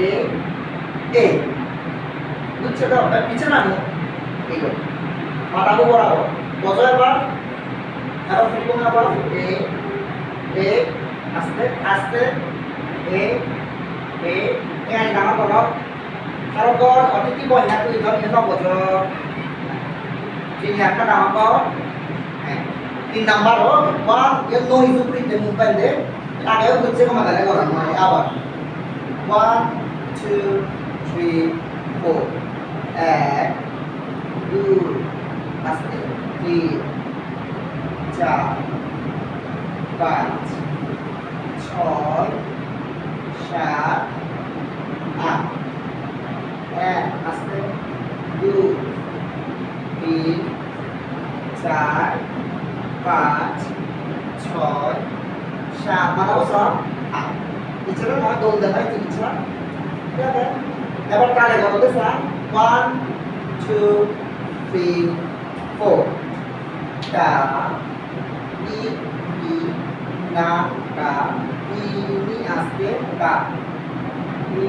এ এ বুঝছো তো পিছনে নামো এই করো মাথাকে বরাবর বোঝো এবার এবার ফিরবো আবার এ এ আস্তে আস্তে এ এ এখানে ডাঙর করো কারণ অতিথি বন্যা তুই ধর এত বোঝো ini akan apa? 3 number oh, one yang no itu print mumpai deh. Ada yang kerja kemana lagi orang mana? Apa? 1, 2, 3, 4. 2, pasti 3, 4, 5, 6, 7, 8. Pasti 2, 3, 4, 5, 6, 7 mana bosok? Bicara mau dong dan itu bicara. Ya kan? Dapat kali kalau itu sah. 1, 2, 3, 4. Ka, i, na, ka, ini aste ka, i,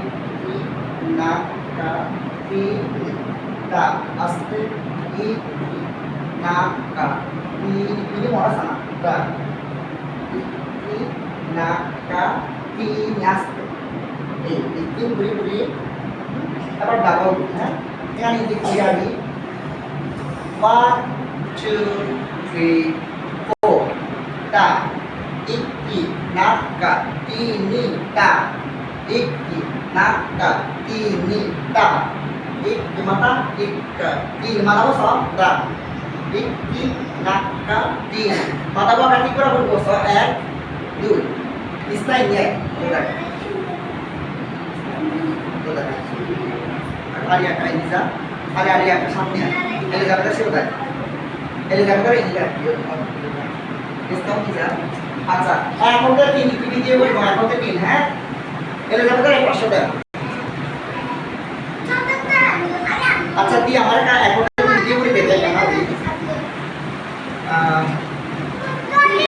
na, ka, ini, ka, aste. I na ka ini mau sana ka I na ka I nyas itu beri apa double yang ini kiri 1, 2, 3, 4 ta iki na ka ini ta iki na ka ini ta ik di mata ik di mana bosok dak ik di nakka di mata gua kaki kurang berbosok du desain ya udah ada kayak ini za ada yang ke sampingnya elevator sih udah elevator ini kan discount bisa আচ্ছা এখন তো তিন PD দিয়ে বলবো এখন তো তিন হ্যাঁ elevator 500 টাকা আচ্ছা দি আমার এখন